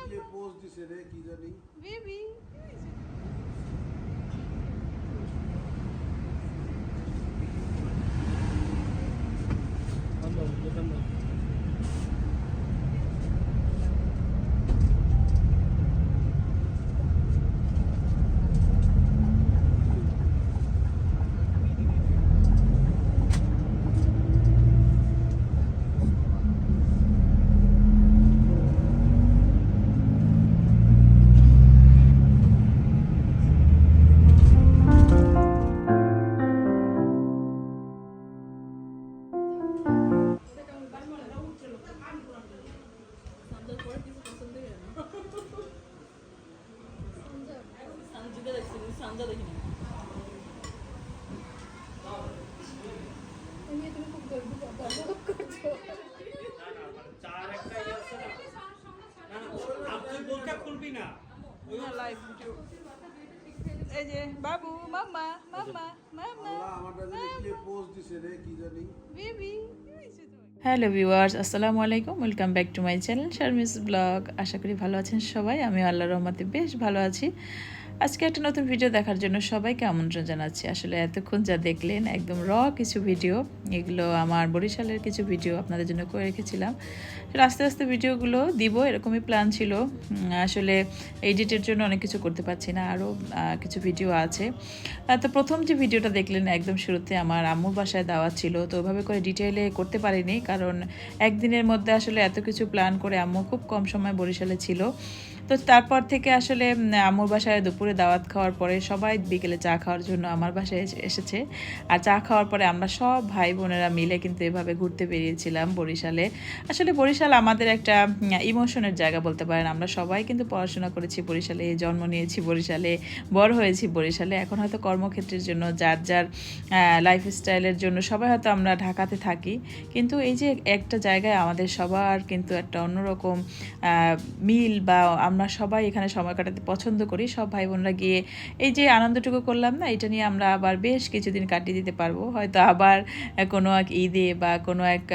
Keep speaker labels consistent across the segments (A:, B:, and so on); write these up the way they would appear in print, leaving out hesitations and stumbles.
A: কে pose দিছে রে কি জানি
B: বেবি এই যে বাবু মাম্মা মাম্মা মাম্মা
A: আল্লাহ আমারটা জানি কে পোজ দিছে রে কি জানি
B: বেবি।
C: হ্যালো ভিউয়ার্স, আসসালামু আলাইকুম। Welcome back to my channel Sharmi's blog. আশা করি ভালো আছেন সবাই। আমি আল্লাহর রহমতে বেশ ভালো আছি। আজকে একটা নতুন ভিডিও দেখার জন্য সবাইকে আমন্ত্রণ জানাচ্ছি। আসলে এতক্ষণ যা দেখলেন একদম কিছু ভিডিও, এগুলো আমার বরিশালের কিছু ভিডিও আপনাদের জন্য করে রেখেছিলাম। আস্তে আস্তে ভিডিওগুলো দিব এরকমই প্ল্যান ছিল। আসলে এডিটের জন্য অনেক কিছু করতে পারছি না, আরও কিছু ভিডিও আছে। তো প্রথম যে ভিডিওটা দেখলেন একদম শুরুতে আমার আম্মুর বাসায় দাওয়াত ছিল, তো ওইভাবে করে ডিটেইলে করতে পারিনি, কারণ একদিনের মধ্যে আসলে এত কিছু প্ল্যান করে আম্মু খুব কম সময় বরিশালে ছিল। তো তারপর থেকে আসলে আম্মুর বাসায় দুপুরে দাওয়াত খাওয়ার পরে সবাই বিকেলে চা খাওয়ার জন্য আমার বাসায় এসেছে। আর চা খাওয়ার পরে আমরা সব ভাই বোনেরা মিলে কিন্তু এভাবে ঘুরতে বেরিয়েছিলাম বরিশালে। আসলে বরিশাল আমাদের একটা ইমোশনের জায়গা বলতে পারেন। আমরা সবাই কিন্তু পড়াশোনা করেছি বরিশালে, জন্ম নিয়েছি বরিশালে, বড় হয়েছি বরিশালে। এখন হয়তো কর্মক্ষেত্রের জন্য যার যার লাইফস্টাইলের জন্য সবাই হয়তো আমরা ঢাকাতে থাকি, কিন্তু এই যে একটা জায়গায় আমাদের সবার কিন্তু একটা অন্যরকম মিল, বা আমরা সবাই এখানে সময় কাটাতে পছন্দ করি। সব ভাই বোনরা গিয়ে এই যে আনন্দটুকু করলাম না, এটা নিয়ে আমরা আবার বেশ কিছুদিন কাটিয়ে দিতে পারবো। হয়তো আবার কোনো এক ঈদে বা কোনো এক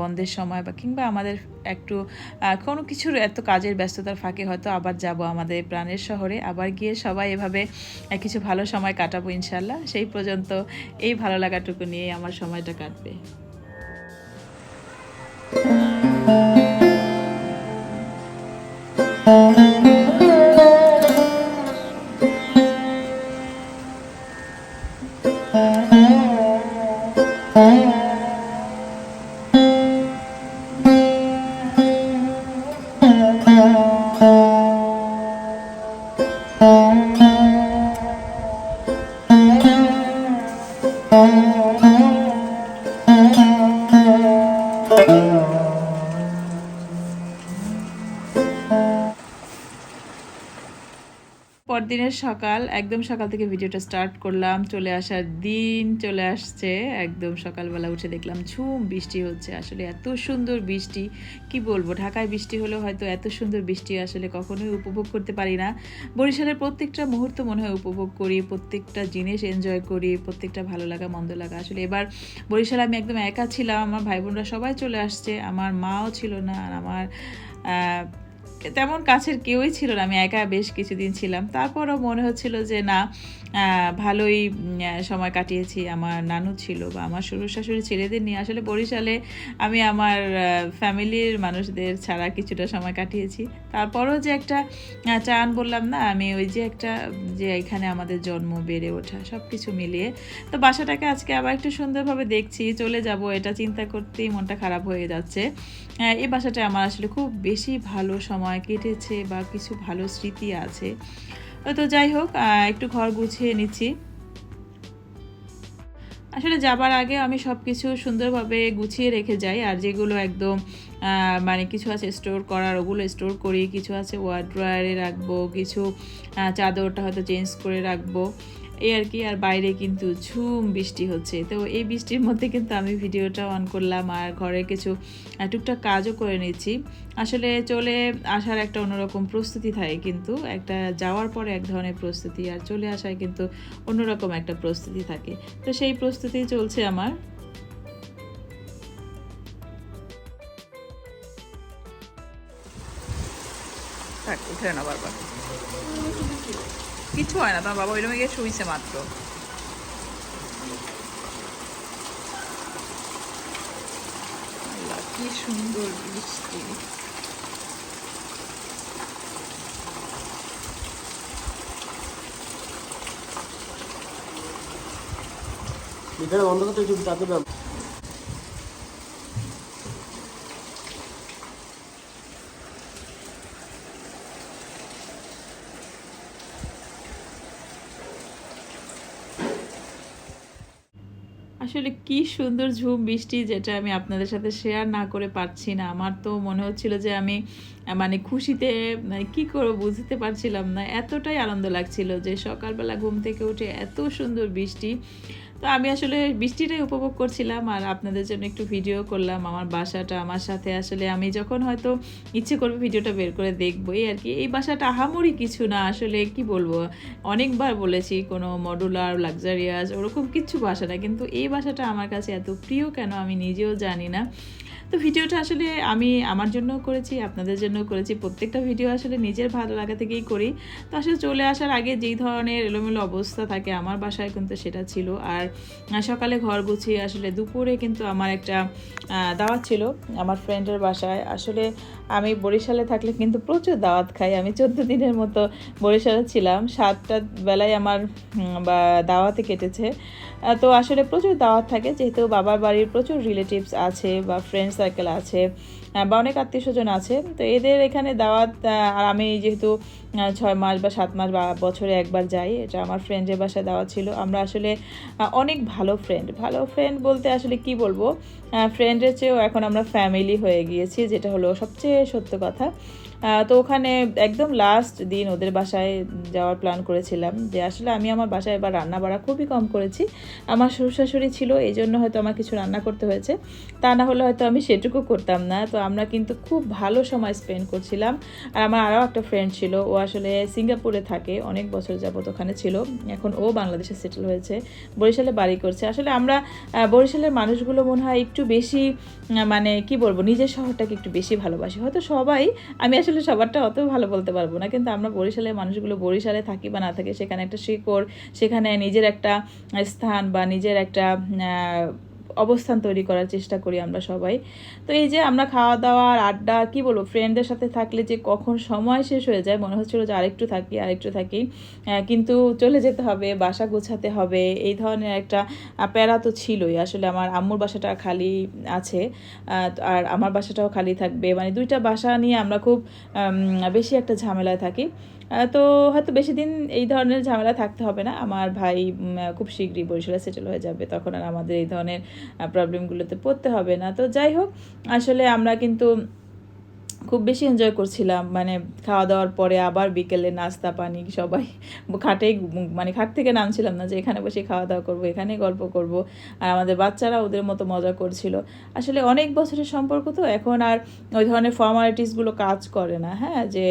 C: বন্ধের সময়, বা কিংবা আমাদের একটু কোনো কিছুর এত কাজের ব্যস্ততার ফাঁকে হয়তো আবার যাব আমাদের প্রাণের শহরে, আবার গিয়ে সবাই এভাবে কিছু ভালো সময় কাটাবো ইনশাল্লাহ। সেই পর্যন্ত এই ভালো লাগাটুকু নিয়ে আমার সময়টা কাটবে। পরদিনের সকাল, একদম সকাল থেকে ভিডিওটা স্টার্ট করলাম। চলে আসার দিন চলে আসছে। একদম সকালবেলা উঠে দেখলাম ঝুম বৃষ্টি হচ্ছে। আসলে এত সুন্দর বৃষ্টি, কি বলবো, ঢাকায় বৃষ্টি হলেও হয়তো এত সুন্দর বৃষ্টি আসলে কখনোই উপভোগ করতে পারি না। বরিশালের প্রত্যেকটা মুহূর্ত মনে হয় উপভোগ করি, প্রত্যেকটা জিনিস এনজয় করি, প্রত্যেকটা ভালো লাগা মন্দ লাগা। আসলে এবার বরিশালে আমি একদম একা ছিলাম, আমার ভাই বোনরা সবাই চলে আসছে, আমার মাও ছিল না, আর আমার তেমন কাছের কেউই ছিল না। আমি একা বেশ কিছুদিন ছিলাম, তারপরও মনে হচ্ছিল যে না, ভালোই সময় কাটিয়েছি। আমার নানু ছিল বা আমার শ্বশুর শাশুড়ি ছেলেদের নিয়ে আসলে বরিশালে আমি আমার ফ্যামিলির মানুষদের ছাড়া কিছুটা সময় কাটিয়েছি। তারপরও যে একটা টান বললাম না আমি, ওই যে একটা যে এখানে আমাদের জন্ম, বেড়ে ওঠা, সব কিছু মিলিয়ে তো বাসাটাকে আজকে আবার একটু সুন্দরভাবে দেখছি। চলে যাব এটা চিন্তা করতেই মনটা খারাপ হয়ে যাচ্ছে। এই বাসাটায় আমার আসলে খুব বেশি ভালো সময় কেটেছে, বা কিছু ভালো স্মৃতি আছে। তো যাই হোক, একটু ঘর গুছিয়ে নিচ্ছি। আসলে যাবার আগে আমি সব কিছু সুন্দরভাবে গুছিয়ে রেখে যাই, আর যেগুলো একদম মানে কিছু আছে স্টোর করার, ওগুলো স্টোর করি। কিছু আছে ওয়ার্ড্রয়ারে রাখবো, কিছু চাদরটা হয়তো চেঞ্জ করে রাখবো, এই আর কি। আর বাইরে কিন্তু ঝুম বৃষ্টি হচ্ছে, তো এই বৃষ্টির মধ্যে কিন্তু আমি ভিডিওটা অন করলাম আর ঘরে কিছু টুকটাক কাজও করে নিচ্ছি। আসলে চলে আসার একটা অন্যরকম প্রস্তুতি থাকে, কিন্তু একটা যাওয়ার পরে এক ধরনের প্রস্তুতি, আর চলে আসায় কিন্তু অন্যরকম একটা প্রস্তুতি থাকে। তো সেই প্রস্তুতি চলছে আমার। থাক, উঠে না বারবার, কিছু হয় না। তোমার বাবা ওই রুমে গিয়ে শুইছে মাত্র। আল্লাহ, কি সুন্দর বৃষ্টি।
A: অন্ধকার একটু তাতে
C: আসলে কি সুন্দর ঝুম বৃষ্টি, যেটা আমি আপনাদের সাথে শেয়ার না করে পারছি না। আমার তো মনে হচ্ছিল যে আমি মানে খুশিতে কি করবো বুঝতে পারছিলাম না, এতটাই আনন্দ লাগছিল যে সকালবেলা ঘুম থেকে উঠে এত সুন্দর বৃষ্টি। তো আমি আসলে বৃষ্টিটাই উপভোগ করছিলাম আর আপনাদের জন্য একটু ভিডিও করলাম। আমার বাসাটা আমার সাথে আসলে আমি যখন হয়তো ইচ্ছে করবে ভিডিওটা বের করে দেখবো, এই আর কি। এই বাসাটা আহামরি কিছু না, আসলে কি বলবো, অনেকবার বলেছি কোনো মডুলার লাক্সারিয়াস ওরকম কিছু বাসা না, কিন্তু এই বাসাটা আমার কাছে এত প্রিয় কেন আমি নিজেও জানি না। তো ভিডিওটা আসলে আমি আমার জন্য করেছি, আপনাদের জন্য করেছি। প্রত্যেকটা ভিডিও আসলে নিজের ভালো লাগা থেকেই করি। তো আসলে চলে আসার আগে যেই ধরনের এলোমেলো অবস্থা থাকে আমার বাসায় কিন্তু সেটা ছিল। আর সকালে ঘর গুছিয়ে আসলে দুপুরে কিন্তু আমার একটা দাওয়াত ছিল আমার ফ্রেন্ডের বাসায়। আসলে আমি বরিশালে থাকলে কিন্তু প্রচুর দাওয়াত খাই। আমি 14 দিনের মতো বরিশালে ছিলাম, 7টা বেলায় আমার দাওয়াতে কেটেছে। তো আসলে প্রচুর দাওয়াত থাকে, যেহেতু বাবার বাড়ির প্রচুর রিলেটিভস আছে বা ফ্রেন্ড সার্কেল আছে বা অনেক আত্মীয় স্বজন আছে। তো এদের এখানে দাওয়াত, আর আমি যেহেতু 6 মাস বা 7 মাস বা বছরে একবার যাই, এটা আমার ফ্রেন্ডের বাসায় দাওয়াত ছিল। আমরা আসলে অনেক ভালো ফ্রেন্ড বলতে আসলে কি বলবো, ফ্রেন্ডের চেয়েও এখন আমরা ফ্যামিলি হয়ে গিয়েছি, যেটা হলো সবচেয়ে সত্য কথা। তো ওখানে একদম লাস্ট দিন ওদের বাসায় যাওয়ার প্ল্যান করেছিলাম, যে আসলে আমি আমার বাসায় এবার রান্না বাড়া খুবই কম করেছি। আমার শ্বশুর শাশুড়ি ছিল, এই জন্য হয়তো আমার কিছু রান্না করতে হয়েছে, তা না হলে হয়তো আমি সেটুকু করতাম না। তো আমরা কিন্তু খুব ভালো সময় স্পেন্ড করছিলাম। আর আমার আরও একটা ফ্রেন্ড ছিল, ও আসলে সিঙ্গাপুরে থাকে, অনেক বছর যাবত ওখানে ছিল, এখন ও বাংলাদেশে সেটেল হয়েছে, বরিশালে বাড়ি করছে। আসলে আমরা বরিশালের মানুষগুলো মনে হয় একটু বেশি মানে কি বলবো, নিজের শহরটাকে একটু বেশি ভালোবাসি। হয়তো সবাই, আমি আসলে সবারটা অত ভালো বলতে পারবো না, কিন্তু আমরা বরিশালের মানুষগুলো বরিশালে থাকি বা না থাকি, সেখানে একটা শিকড়, সেখানে নিজের একটা স্থান বা নিজের একটা অবস্থান তৈরি করার চেষ্টা করি আমরা সবাই। তো এই যে আমরা খাওয়া দাওয়া আর আড্ডা, কি বলবো, ফ্রেন্ডদের সাথে থাকলে যে কখন সময় শেষ হয়ে যায় মনে হচ্ছিল যে আরেকটু থাকি, কিন্তু চলে যেতে হবে, বাসা গোছাতে হবে, এই ধরনের একটা প্যারা তো ছিলই। আসলে আমার আম্মুর বাসাটা খালি আছে আর আমার বাসাটাও খালি থাকবে, মানে দুইটা বাসা নিয়ে আমরা খুব বেশি একটা ঝামেলায় থাকি। তো হয়তো বেশি দিন এই ধরনের ঝামেলা থাকতে হবে না, আমার ভাই খুব শীঘ্রই বরিশালে সেটেল হয়ে যাবে, তখন আর আমাদের এই ধরনের প্রবলেমগুলোতে পড়তে হবে না। তো যাই হোক, আসলে আমরা কিন্তু খুব বেশি এনজয় করছিলাম, মানে খাওয়া দাওয়ার পরে আবার বিকেলে নাস্তা পানি, সবাই খাটেই, মানে খাট থেকে নামছিলাম না যে এখানে বসে খাওয়া দাওয়া করবো, এখানে গল্প করব। আর আমাদের বাচ্চারা ওদের মতো মজা করছিল। আসলে অনেক বছরের সম্পর্ক, তো এখন আর ওই ধরনের ফর্মালিটিসগুলো কাজ করে না। হ্যাঁ, যে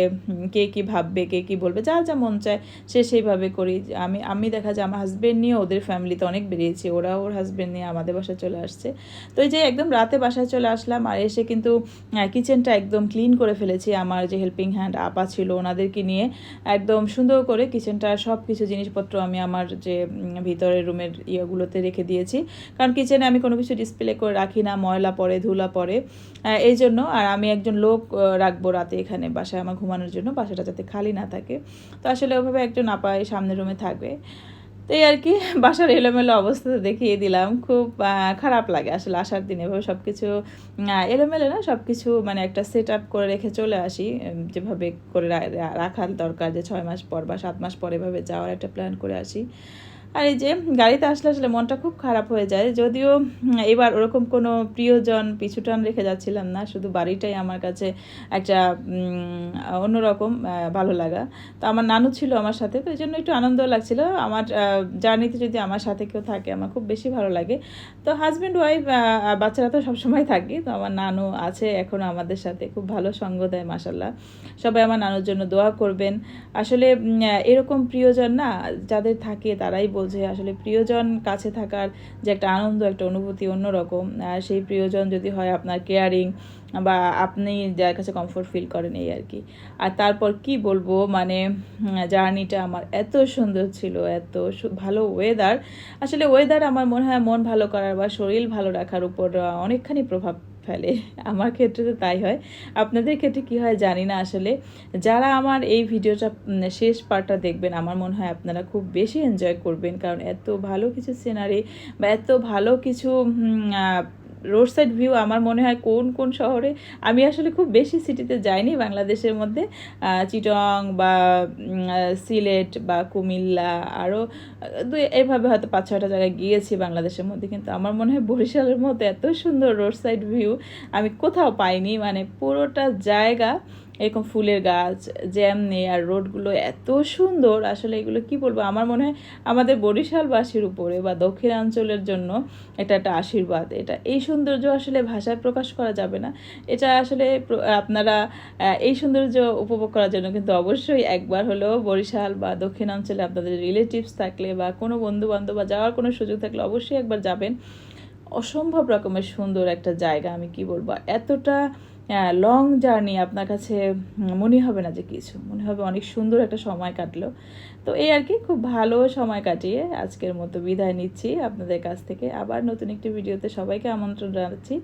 C: কে কী ভাববে, কে কী বলবে, যার যা মন চায় সে সেইভাবে করি। আমি দেখা যায় আমার হাজব্যান্ড নিয়ে ওদের ফ্যামিলিতে অনেক বেরিয়েছি, ওরা ওর হাজব্যান্ড নিয়ে আমাদের বাসায় চলে আসছে। তো এই যে একদম রাতে বাসায় চলে আসলাম, আর এসে কিন্তু কিচেনটা একদম ক্লিন করে ফেলেছি। আমার যে হেল্পিং হ্যান্ড আপা ছিল ওনাদেরকে নিয়ে একদম সুন্দর করে কিচেনটার সব কিছু জিনিসপত্র আমি আমার যে ভিতরের রুমের ইয়েগুলোতে রেখে দিয়েছি, কারণ কিচেনে আমি কোনো কিছু ডিসপ্লে করে রাখি না, ময়লা পড়ে, ধুলা পড়ে, এই জন্য। আর আমি একজন লোক রাখবো রাতে এখানে বাসায় আমার ঘুমানোর জন্য, বাসাটা যাতে খালি না থাকে। তো আসলে ওভাবে একজন আপা সামনের রুমে থাকবে। তো এই আর কি, বাসার এলোমেলো অবস্থা দেখিয়ে দিলাম। খুব খারাপ লাগে আসলে আসার দিনে এভাবে সব কিছু এলোমেলো না, সব কিছু মানে একটা সেট আপ করে রেখে চলে আসি, যেভাবে করে রাখার দরকার, যে 6 মাস পর বা 7 মাস পর এভাবে যাওয়ার একটা প্ল্যান করে আসি। আর এই যে গাড়িতে আসলে আসলে মনটা খুব খারাপ হয়ে যায়, যদিও এবার ওরকম কোনো প্রিয়জন পিছুটান রেখে যাচ্ছিলাম না, শুধু বাড়িটাই আমার কাছে একটা অন্যরকম ভালো লাগা। তো আমার নানু ছিল আমার সাথে, তো এই জন্য একটু আনন্দ লাগছিল। আমার জার্নিতে যদি আমার সাথে কেউ থাকে আমার খুব বেশি ভালো লাগে। তো হাজব্যান্ড ওয়াইফ বাচ্চারা তো সবসময় থাকি, তো আমার নানু আছে এখনও আমাদের সাথে, খুব ভালো সঙ্গ দেয় মাশাল্লাহ। সবাই আমার নানুর জন্য দোয়া করবেন। আসলে এরকম প্রিয়জন না যাদের থাকে তারাই বোঝে। আসলে প্রিয়জন কাছে থাকার যে একটা আনন্দ, একটা অনুভূতি অন্যরকম। আর সেই প্রিয়জন যদি হয় আপনার কেয়ারিং বা আপনি যার কাছে কমফোর্ট ফিল করেন, এই আর কি। আর তারপর কি বলবো, মানে জার্নিটা আমার এত সুন্দর ছিল, এত ভালো ওয়েদার। আসলে ওয়েদার আমার মনে হয় মন ভালো করার বা শরীর ভালো রাখার উপর অনেকখানি প্রভাব ফেলে। আমার ক্ষেত্রে তো তাই হয়, আপনাদের ক্ষেত্রে কি হয় জানি না। আসলে যারা আমার এই ভিডিওটা শেষ পার্টটা দেখবেন, আমার মনে হয় আপনারা খুব বেশি এনজয় করবেন, কারণ এত ভালো কিছু সিনারি বা এত ভালো কিছু রোড সাইড ভিউ আমার মনে হয় কোন কোন শহরে, আমি আসলে খুব বেশি সিটিতে যাইনি বাংলাদেশের মধ্যে, চিটং বা সিলেট বা কুমিল্লা আরও এইভাবে হয়তো 5-6টা জায়গায় গিয়েছি বাংলাদেশের মধ্যে, কিন্তু আমার মনে হয় বরিশালের মধ্যে এত সুন্দর রোড সাইড ভিউ আমি কোথাও পাইনি। মানে পুরোটা জায়গা এরকম ফুলের গাছ, জ্যাম নেই, আর রোডগুলো এত সুন্দর। আসলে এগুলো কি বলবো, আমার মনে হয় আমাদের বরিশালবাসীর উপরে বা দক্ষিণাঞ্চলের জন্য এটা একটা আশীর্বাদ। এটা এই সৌন্দর্য আসলে ভাষায় প্রকাশ করা যাবে না। এটা আসলে আপনারা এই সৌন্দর্য উপভোগ করার জন্য কিন্তু অবশ্যই একবার হলেও বরিশাল বা দক্ষিণাঞ্চলে আপনাদের রিলেটিভস থাকলে বা কোনো বন্ধুবান্ধব বা যাওয়ার কোনো সুযোগ থাকলে অবশ্যই একবার যাবেন। অসম্ভব রকমের সুন্দর একটা জায়গা, আমি কি বলবো, এতটা লং জার্নি আপনার কাছে মনে হবে না যে কিছু, মনে হবে অনেক সুন্দর একটা সময় কাটলো। তো এই আর কি, খুব ভালো সময় কাটিয়ে আজকের মতো বিদায় নিচ্ছি আপনাদের কাছ থেকে। আবার নতুন একটি ভিডিওতে সবাইকে আমন্ত্রণ জানাচ্ছি।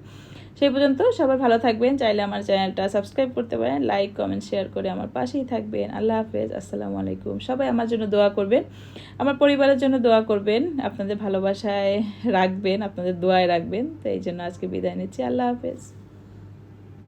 C: সেই পর্যন্ত সবাই ভালো থাকবেন। চাইলে আমার চ্যানেলটা সাবস্ক্রাইব করতে পারেন, লাইক কমেন্ট শেয়ার করে আমার পাশেই থাকবেন। আল্লাহ হাফেজ, আসসালামু আলাইকুম। সবাই আমার জন্য দোয়া করবেন, আমার পরিবারের জন্য দোয়া করবেন, আপনাদের ভালোবাসায় রাখবেন, আপনাদের দোয়ায় রাখবেন। তো এই জন্য আজকে বিদায় নিচ্ছি। আল্লাহ হাফেজ।